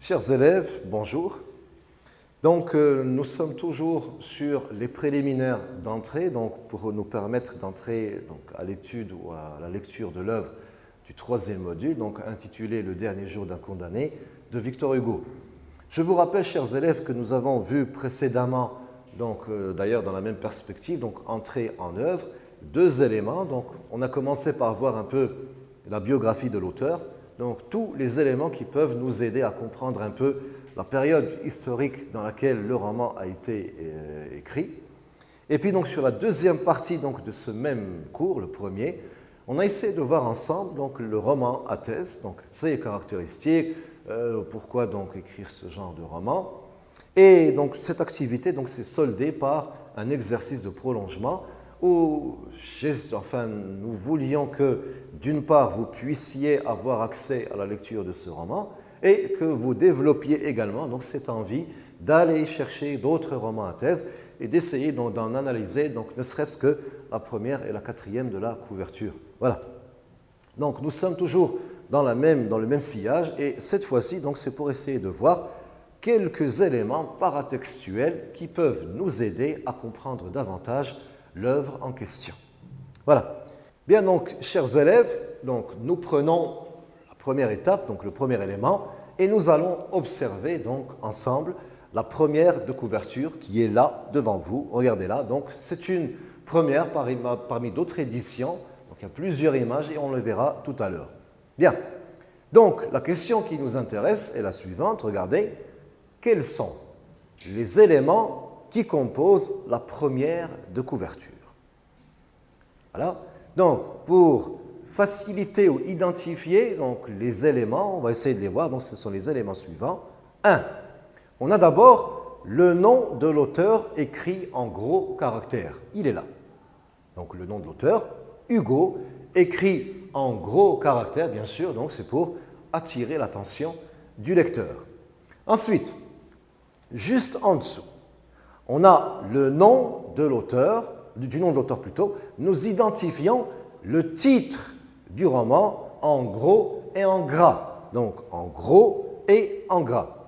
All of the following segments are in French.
Chers élèves, bonjour. Donc, nous sommes toujours sur les préliminaires d'entrée, donc pour nous permettre d'entrer à l'étude ou à la lecture de l'œuvre du troisième module, donc intitulé Le dernier jour d'un condamné de Victor Hugo. Je vous rappelle, chers élèves, que nous avons vu précédemment, d'ailleurs dans la même perspective, donc entrée en œuvre, deux éléments. Donc, on a commencé par voir un peu la biographie de l'auteur, donc tous les éléments qui peuvent nous aider à comprendre un peu la période historique dans laquelle le roman a été écrit. Et puis donc sur la deuxième partie donc, de ce même cours, le premier, on a essayé de voir ensemble donc, le roman à thèse, donc ses caractéristiques, pourquoi donc écrire ce genre de roman. Et donc cette activité donc, s'est soldée par un exercice de prolongement où nous voulions que, d'une part, vous puissiez avoir accès à la lecture de ce roman et que vous développiez également donc, cette envie d'aller chercher d'autres romans à thèse et d'essayer d'en analyser donc, ne serait-ce que la première et la quatrième de la couverture. Voilà. Donc nous sommes toujours dans le même sillage et cette fois-ci, c'est pour essayer de voir quelques éléments paratextuels qui peuvent nous aider à comprendre davantage l'œuvre en question. Voilà. Bien donc, chers élèves, donc, nous prenons la première étape, donc le premier élément, et nous allons observer donc ensemble la première de couverture qui est là devant vous. Regardez là. Donc, c'est une première parmi d'autres éditions. Donc, il y a plusieurs images et on le verra tout à l'heure. Bien. Donc, la question qui nous intéresse est la suivante. Regardez. Quels sont les éléments qui composent la première de couverture? Voilà. Donc, pour faciliter ou identifier donc, les éléments, on va essayer de les voir. Donc, ce sont les éléments suivants. 1. On a d'abord le nom de l'auteur écrit en gros caractères. Il est là. Donc, le nom de l'auteur, Hugo, écrit en gros caractères, bien sûr. Donc, c'est pour attirer l'attention du lecteur. Ensuite, juste en dessous, on a le nom de l'auteur, du nom de l'auteur plutôt, nous identifions le titre du roman en gros et en gras. Donc en gros et en gras.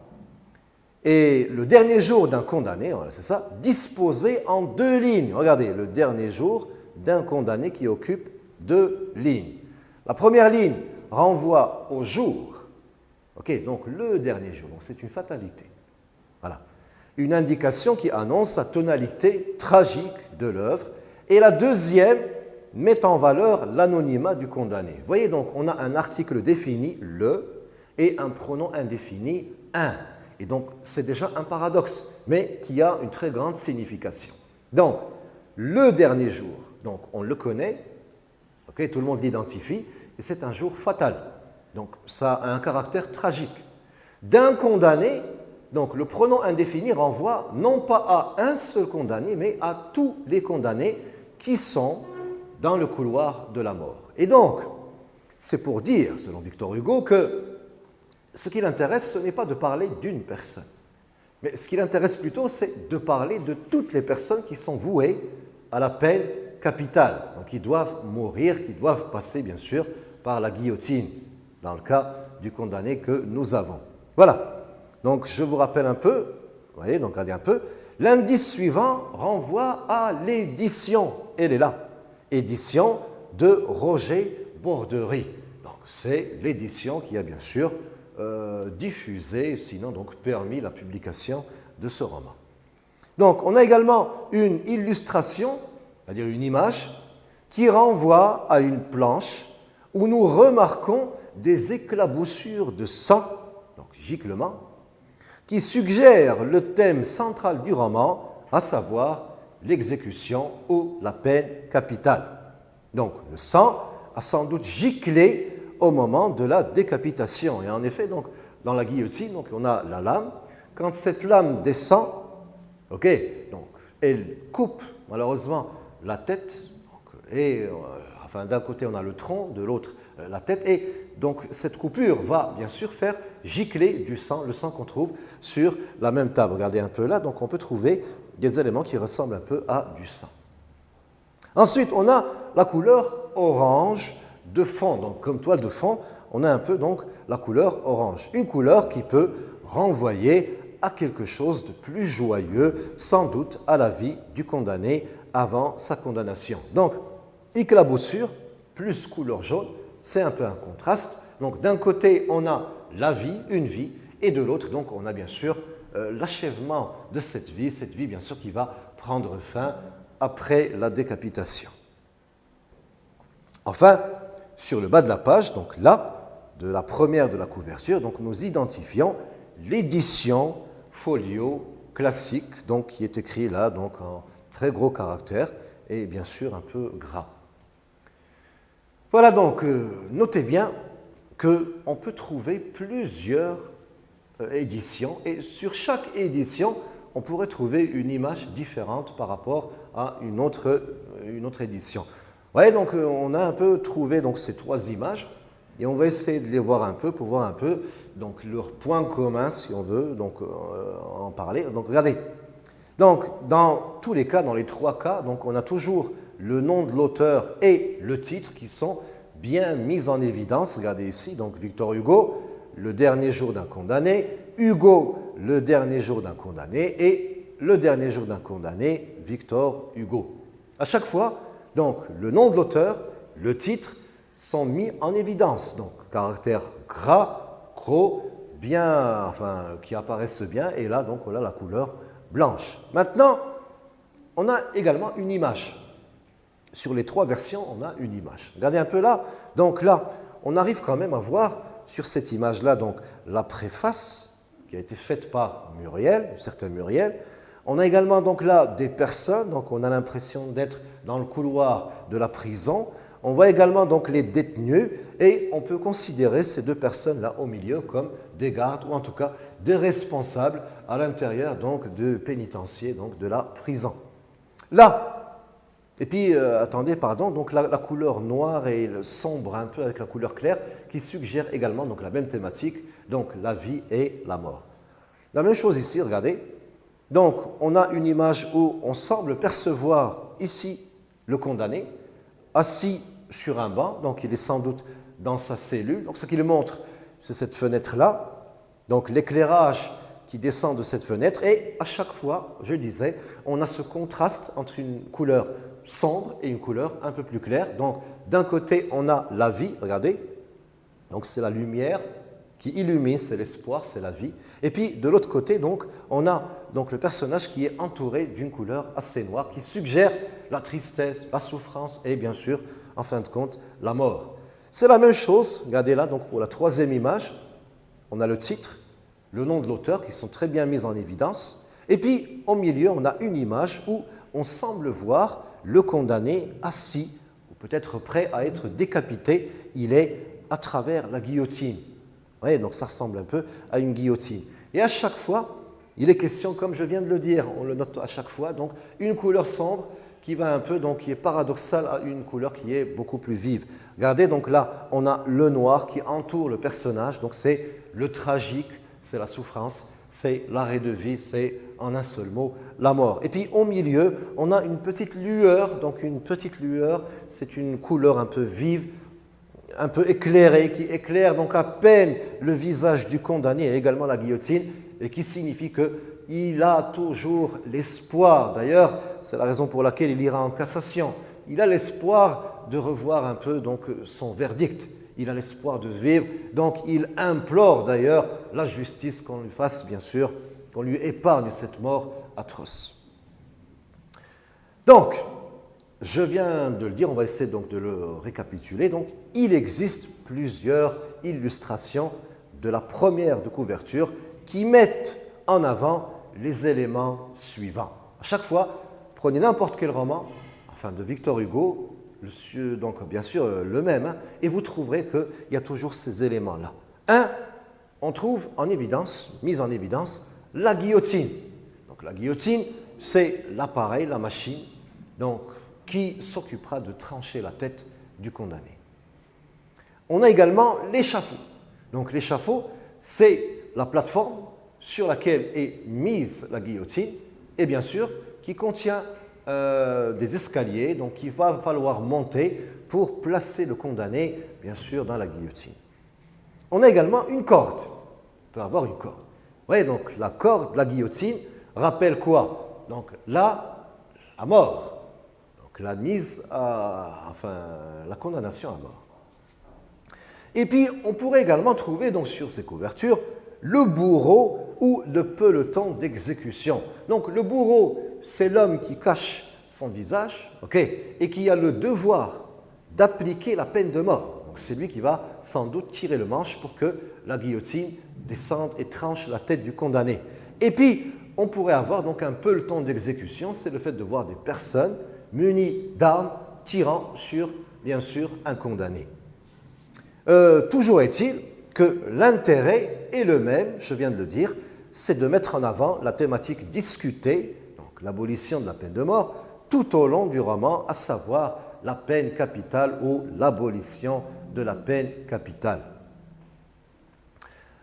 Et le dernier jour d'un condamné, c'est ça, disposé en 2 lignes. Regardez, le dernier jour d'un condamné qui occupe 2 lignes. La première ligne renvoie au jour. Ok, donc le dernier jour, donc c'est une fatalité. Voilà. Une indication qui annonce la tonalité tragique de l'œuvre. Et la deuxième met en valeur l'anonymat du condamné. Vous voyez donc, on a un article défini, le, et un pronom indéfini, un. Et donc, c'est déjà un paradoxe, mais qui a une très grande signification. Donc, le dernier jour, donc on le connaît, okay, tout le monde l'identifie, et c'est un jour fatal. Donc, ça a un caractère tragique. D'un condamné, donc le pronom indéfini renvoie non pas à un seul condamné, mais à tous les condamnés qui sont dans le couloir de la mort. Et donc, c'est pour dire, selon Victor Hugo, que ce qui l'intéresse, ce n'est pas de parler d'une personne, mais ce qui l'intéresse plutôt, c'est de parler de toutes les personnes qui sont vouées à la peine capitale, donc qui doivent mourir, qui doivent passer, bien sûr, par la guillotine, dans le cas du condamné que nous avons. Voilà. Donc, je vous rappelle un peu, vous voyez, donc regardez un peu, l'indice suivant renvoie à l'édition. Elle est là. Édition de Roger Borderie. Donc, c'est l'édition qui a bien sûr diffusé, sinon donc permis la publication de ce roman. Donc, on a également une illustration, c'est-à-dire une image, qui renvoie à une planche où nous remarquons des éclaboussures de sang, donc giclement, qui suggère le thème central du roman, à savoir l'exécution ou la peine capitale. Donc, le sang a sans doute giclé au moment de la décapitation. Et en effet, donc, dans la guillotine, donc, on a la lame. Quand cette lame descend, okay, donc, elle coupe malheureusement la tête. D'un côté, on a le tronc, de l'autre, la tête. Et donc, cette coupure va bien sûr faire gicler du sang, le sang qu'on trouve sur la même table. Regardez un peu là, donc on peut trouver des éléments qui ressemblent un peu à du sang. Ensuite, on a la couleur orange de fond. Donc, comme toile de fond, on a un peu donc la couleur orange. Une couleur qui peut renvoyer à quelque chose de plus joyeux, sans doute à la vie du condamné avant sa condamnation. Donc, éclaboussure plus couleur jaune, c'est un peu un contraste. Donc, d'un côté, on a la vie, une vie, et de l'autre, donc, on a bien sûr l'achèvement de cette vie bien sûr qui va prendre fin après la décapitation. Enfin, sur le bas de la page, donc là, de la première de la couverture, donc nous identifions l'édition folio classique, donc qui est écrit là, donc en très gros caractères et bien sûr un peu gras. Voilà donc, notez bien qu'on peut trouver plusieurs éditions et sur chaque édition, on pourrait trouver une image différente par rapport à une autre édition. Vous voyez, donc on a un peu trouvé donc, ces trois images et on va essayer de les voir un peu pour voir un peu donc, leurs points communs, si on veut donc, en parler. Donc regardez, donc, dans tous les cas, dans les trois cas, donc, on a toujours le nom de l'auteur et le titre qui sont bien mis en évidence. Regardez ici, donc Victor Hugo, le dernier jour d'un condamné, Hugo, le dernier jour d'un condamné, et le dernier jour d'un condamné, Victor Hugo. À chaque fois, donc, le nom de l'auteur, le titre sont mis en évidence. Donc, caractère gras, gros, bien, enfin, qui apparaissent bien, et là, donc, on a la couleur blanche. Maintenant, on a également une image. Sur les trois versions, on a une image. Regardez un peu là. Donc là, on arrive quand même à voir sur cette image-là, donc la préface qui a été faite par Muriel, un certain Muriel. On a également donc là des personnes, donc on a l'impression d'être dans le couloir de la prison. On voit également donc les détenus et on peut considérer ces deux personnes-là au milieu comme des gardes ou en tout cas des responsables à l'intérieur donc du pénitencier, donc de la prison. Là, et puis, attendez, pardon, donc la couleur noire et le sombre un peu avec la couleur claire qui suggère également donc la même thématique, donc la vie et la mort. La même chose ici, regardez. Donc, on a une image où on semble percevoir ici le condamné assis sur un banc, donc il est sans doute dans sa cellule. Donc, ce qu'il montre, c'est cette fenêtre-là, donc l'éclairage qui descend de cette fenêtre et à chaque fois, je disais, on a ce contraste entre une couleur sombre et une couleur un peu plus claire. Donc, d'un côté, on a la vie, regardez, donc c'est la lumière qui illumine, c'est l'espoir, c'est la vie. Et puis, de l'autre côté, donc, on a donc, le personnage qui est entouré d'une couleur assez noire qui suggère la tristesse, la souffrance et bien sûr, en fin de compte, la mort. C'est la même chose, regardez là, donc pour la troisième image, on a le titre, le nom de l'auteur qui sont très bien mis en évidence. Et puis, au milieu, on a une image où on semble voir le condamné assis, ou peut-être prêt à être décapité. Il est à travers la guillotine. Vous voyez, donc ça ressemble un peu à une guillotine. Et à chaque fois, il est question, comme je viens de le dire, on le note à chaque fois, donc une couleur sombre qui va un peu, donc qui est paradoxale à une couleur qui est beaucoup plus vive. Regardez, donc là, on a le noir qui entoure le personnage, donc c'est le tragique, c'est la souffrance, c'est l'arrêt de vie, c'est en un seul mot, la mort. Et puis au milieu, on a une petite lueur, donc une petite lueur, c'est une couleur un peu vive, un peu éclairée, qui éclaire donc à peine le visage du condamné et également la guillotine, et qui signifie qu'il a toujours l'espoir, d'ailleurs, c'est la raison pour laquelle il ira en cassation, il a l'espoir de revoir un peu donc, son verdict. Il a l'espoir de vivre, donc il implore d'ailleurs la justice qu'on lui fasse, bien sûr, qu'on lui épargne cette mort atroce. Donc, je viens de le dire, on va essayer donc de le récapituler. Donc, il existe plusieurs illustrations de la première de couverture qui mettent en avant les éléments suivants. À chaque fois, prenez n'importe quel roman, enfin de Victor Hugo, donc bien sûr le même, et vous trouverez qu'il y a toujours ces éléments-là. Un, on trouve en évidence, mise en évidence, la guillotine. Donc la guillotine, c'est l'appareil, la machine, donc, qui s'occupera de trancher la tête du condamné. On a également l'échafaud. Donc l'échafaud, c'est la plateforme sur laquelle est mise la guillotine, et bien sûr, qui contient des escaliers, donc il va falloir monter pour placer le condamné, bien sûr, dans la guillotine. On a également une corde. On peut avoir une corde. voyez, donc la corde, la guillotine, rappelle quoi? Donc là, la mort. Donc la mise la condamnation à mort. Et puis, on pourrait également trouver donc, sur ces couvertures le bourreau ou le peloton d'exécution. Donc, le bourreau, c'est l'homme qui cache son visage, et qui a le devoir d'appliquer la peine de mort. Donc, c'est lui qui va sans doute tirer le manche pour que la guillotine descende et tranche la tête du condamné. Et puis, on pourrait avoir donc un peloton d'exécution, c'est le fait de voir des personnes munies d'armes tirant sur, bien sûr, un condamné. Toujours est-il que l'intérêt est le même, je viens de le dire, c'est de mettre en avant la thématique discutée, donc l'abolition de la peine de mort, tout au long du roman, à savoir la peine capitale ou l'abolition de la peine capitale.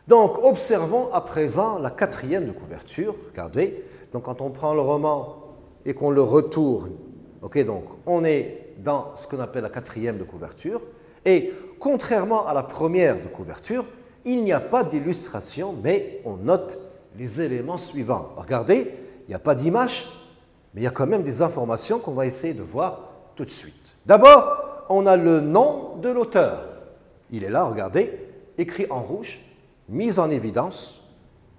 Donc, observons à présent la 4e de couverture. Regardez, donc quand on prend le roman et qu'on le retourne, donc on est dans ce qu'on appelle la 4e de couverture, et contrairement à la 1re de couverture, il n'y a pas d'illustration, mais on note les éléments suivants. Regardez, il n'y a pas d'image, mais il y a quand même des informations qu'on va essayer de voir tout de suite. D'abord, on a le nom de l'auteur. Il est là, regardez, écrit en rouge, mis en évidence,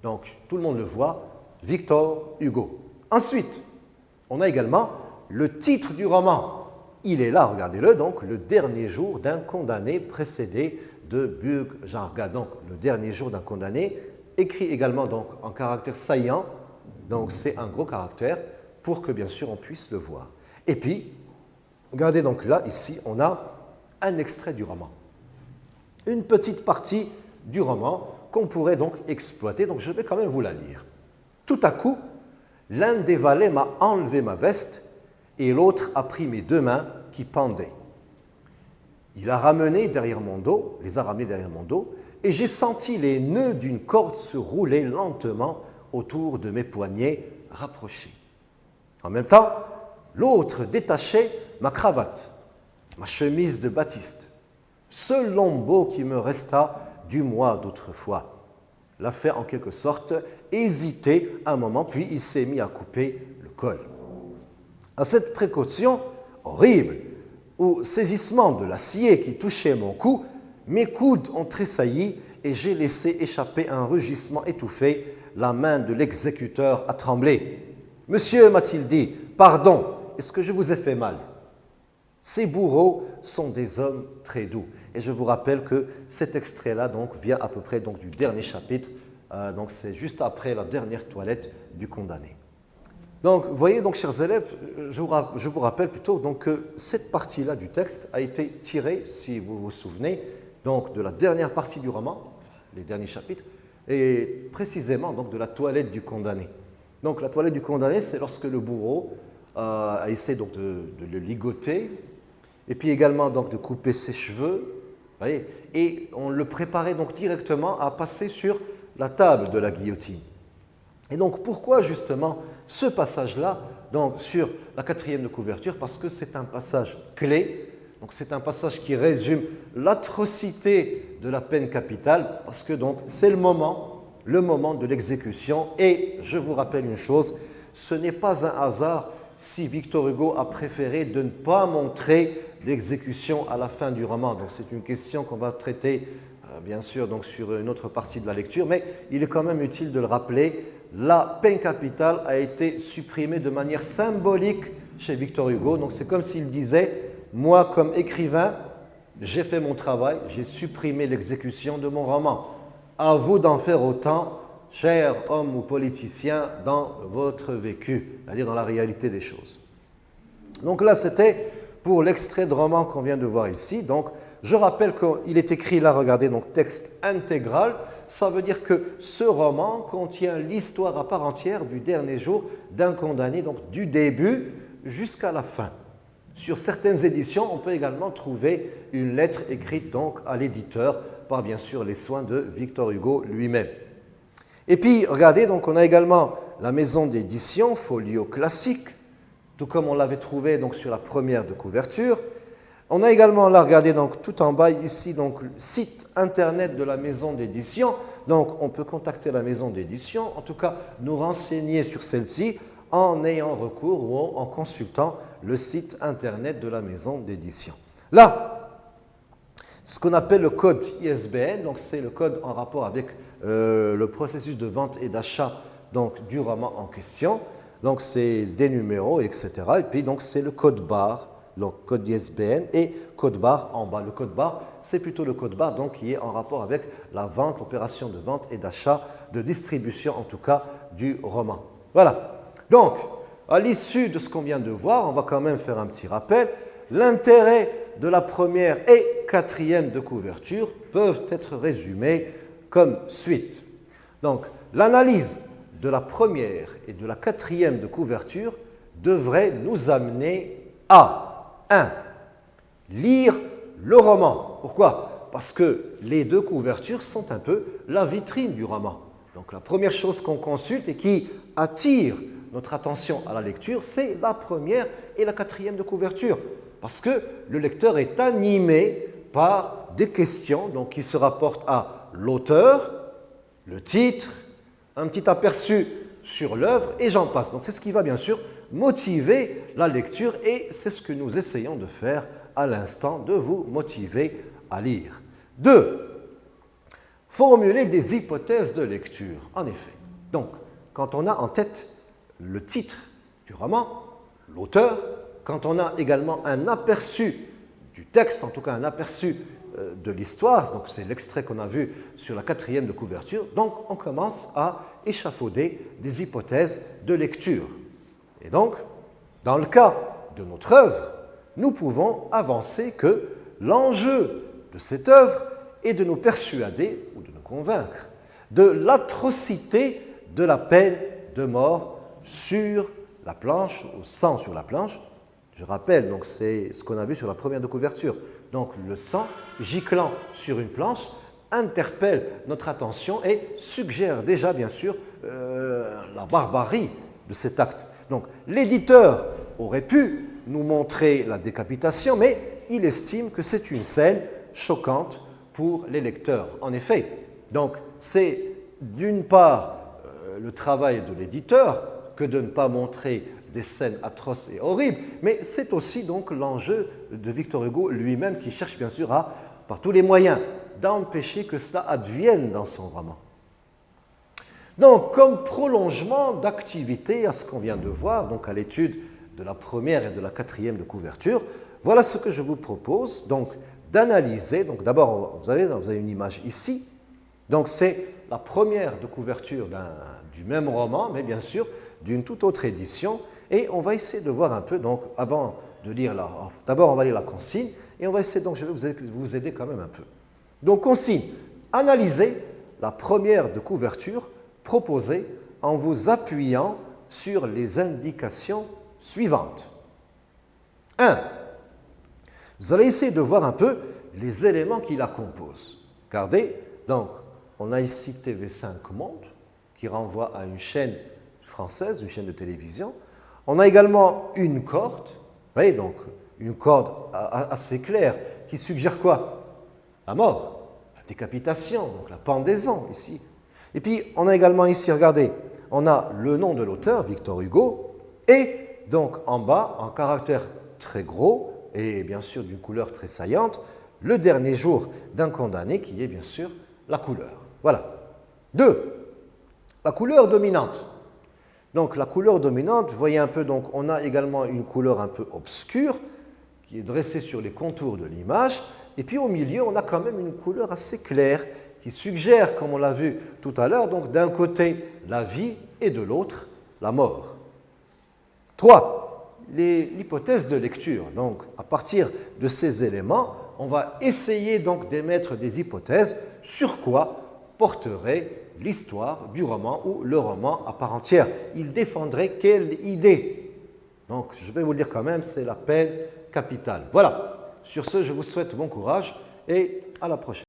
donc tout le monde le voit, Victor Hugo. Ensuite, on a également le titre du roman. Il est là, regardez-le, donc le dernier jour d'un condamné précédé de Burg-Jarga. Donc le dernier jour d'un condamné, écrit également donc en caractère saillant, donc c'est un gros caractère pour que bien sûr on puisse le voir. Et puis, regardez donc là, ici, on a un extrait du roman. Une petite partie du roman qu'on pourrait donc exploiter, donc je vais quand même vous la lire. Tout à coup, l'un des valets m'a enlevé ma veste et l'autre a pris mes 2 mains qui pendaient. Il les a ramenés derrière mon dos, et j'ai senti les nœuds d'une corde se rouler lentement autour de mes poignets rapprochés. En même temps, l'autre détachait ma cravate, ma chemise de batiste, seul lambeau qui me resta du mois d'autrefois. L'a fait en quelque sorte hésiter un moment, puis il s'est mis à couper le col. À cette précaution horrible, au saisissement de l'acier qui touchait mon cou, mes coudes ont tressailli et j'ai laissé échapper un rugissement étouffé. La main de l'exécuteur a tremblé. « Monsieur, m'a-t-il dit, pardon, est-ce que je vous ai fait mal ?» Ces bourreaux sont des hommes très doux. Et je vous rappelle que cet extrait-là donc, vient à peu près donc, du dernier chapitre. Donc c'est juste après la dernière toilette du condamné. Donc, vous voyez, donc, chers élèves, je vous rappelle plutôt donc, que cette partie-là du texte a été tirée, si vous vous souvenez, donc, de la dernière partie du roman, les derniers chapitres, et précisément donc, de la toilette du condamné. Donc, la toilette du condamné, c'est lorsque le bourreau a essayé donc, de le ligoter, et puis également donc, de couper ses cheveux, vous voyez, et on le préparait donc, directement à passer sur la table de la guillotine. Et donc, pourquoi justement ce passage-là, donc sur la 4e de couverture? Parce que c'est un passage clé, donc c'est un passage qui résume l'atrocité de la peine capitale, parce que donc c'est le moment de l'exécution. Et je vous rappelle une chose, ce n'est pas un hasard si Victor Hugo a préféré de ne pas montrer l'exécution à la fin du roman. Donc c'est une question qu'on va traiter, bien sûr, donc sur une autre partie de la lecture, mais il est quand même utile de le rappeler. La peine capitale a été supprimée de manière symbolique chez Victor Hugo. Donc c'est comme s'il disait, moi comme écrivain, j'ai fait mon travail, j'ai supprimé l'exécution de mon roman. À vous d'en faire autant, chers hommes ou politiciens, dans votre vécu, c'est-à-dire dans la réalité des choses. Donc là, c'était pour l'extrait de roman qu'on vient de voir ici. Donc, je rappelle qu'il est écrit là, regardez, donc texte intégral. Ça veut dire que ce roman contient l'histoire à part entière du dernier jour d'un condamné, donc du début jusqu'à la fin. Sur certaines éditions, on peut également trouver une lettre écrite donc à l'éditeur par bien sûr les soins de Victor Hugo lui-même. Et puis, regardez, donc on a également la maison d'édition, Folio Classique, tout comme on l'avait trouvé donc sur la 1re de couverture. On a également là, regardez, donc, tout en bas ici, donc, le site internet de la maison d'édition. Donc, on peut contacter la maison d'édition, en tout cas, nous renseigner sur celle-ci en ayant recours ou en consultant le site internet de la maison d'édition. Là, ce qu'on appelle le code ISBN, donc c'est le code en rapport avec le processus de vente et d'achat du roman en question. Donc, c'est des numéros, etc. Et puis, donc, c'est le code barre. Donc, code ISBN et code barre en bas. Le code barre, c'est plutôt le code barre donc, qui est en rapport avec la vente, l'opération de vente et d'achat, de distribution en tout cas, du roman. Voilà. Donc, à l'issue de ce qu'on vient de voir, on va quand même faire un petit rappel. L'intérêt de la première et quatrième de couverture peuvent être résumés comme suite. Donc, l'analyse de la première et de la quatrième de couverture devrait nous amener à 1. Lire le roman. Pourquoi? Parce que les deux couvertures sont un peu la vitrine du roman. Donc la première chose qu'on consulte et qui attire notre attention à la lecture, c'est la première et la quatrième de couverture. Parce que le lecteur est animé par des questions donc, qui se rapportent à l'auteur, le titre, un petit aperçu sur l'œuvre et j'en passe. Donc c'est ce qui va bien sûr motiver la lecture et c'est ce que nous essayons de faire à l'instant, de vous motiver à lire. 2. Formuler des hypothèses de lecture. En effet, donc quand on a en tête le titre du roman, l'auteur, quand on a également un aperçu du texte, en tout cas un aperçu de l'histoire, donc c'est l'extrait qu'on a vu sur la quatrième de couverture, donc on commence à échafauder des hypothèses de lecture. Et donc, dans le cas de notre œuvre, nous pouvons avancer que l'enjeu de cette œuvre est de nous persuader ou de nous convaincre de l'atrocité de la peine de mort sur la planche, au sang sur la planche. Je rappelle, donc c'est ce qu'on a vu sur la première de couverture. Donc le sang giclant sur une planche interpelle notre attention et suggère déjà, bien sûr, la barbarie de cet acte. Donc l'éditeur aurait pu nous montrer la décapitation, mais il estime que c'est une scène choquante pour les lecteurs. En effet, donc c'est d'une part le travail de l'éditeur que de ne pas montrer des scènes atroces et horribles, mais c'est aussi donc l'enjeu de Victor Hugo lui-même qui cherche bien sûr à, par tous les moyens, d'empêcher que cela advienne dans son roman. Donc, comme prolongement d'activité à ce qu'on vient de voir, donc à l'étude de la première et de la quatrième de couverture, voilà ce que je vous propose, donc d'analyser. Donc d'abord, vous avez une image ici, donc c'est la première de couverture du même roman, mais bien sûr d'une toute autre édition, et on va essayer de voir un peu, donc avant de lire d'abord on va lire la consigne, et on va essayer, donc je vais vous aider quand même un peu. Donc consigne, analysez la première de couverture proposée en vous appuyant sur les indications suivantes. 1. Vous allez essayer de voir un peu les éléments qui la composent. Regardez, donc on a ici TV5 Monde, qui renvoie à une chaîne française, une chaîne de télévision. On a également une corde, vous voyez, donc une corde assez claire, qui suggère quoi? La mort, la décapitation, donc la pendaison ici. Et puis on a également ici, regardez, on a le nom de l'auteur, Victor Hugo, et donc en bas, en caractère très gros, et bien sûr d'une couleur très saillante, le dernier jour d'un condamné qui est bien sûr la couleur. Voilà. 2. La couleur dominante. Donc la couleur dominante, vous voyez un peu, donc on a également une couleur un peu obscure qui est dressée sur les contours de l'image, et puis au milieu, on a quand même une couleur assez claire qui suggère, comme on l'a vu tout à l'heure, donc d'un côté la vie et de l'autre la mort. 3. L'hypothèse de lecture. Donc à partir de ces éléments, on va essayer donc d'émettre des hypothèses sur quoi porterait l'histoire du roman ou le roman à part entière. Il défendrait quelle idée? Donc je vais vous le dire quand même, c'est la peine capitale. Voilà. Sur ce, je vous souhaite bon courage et à la prochaine.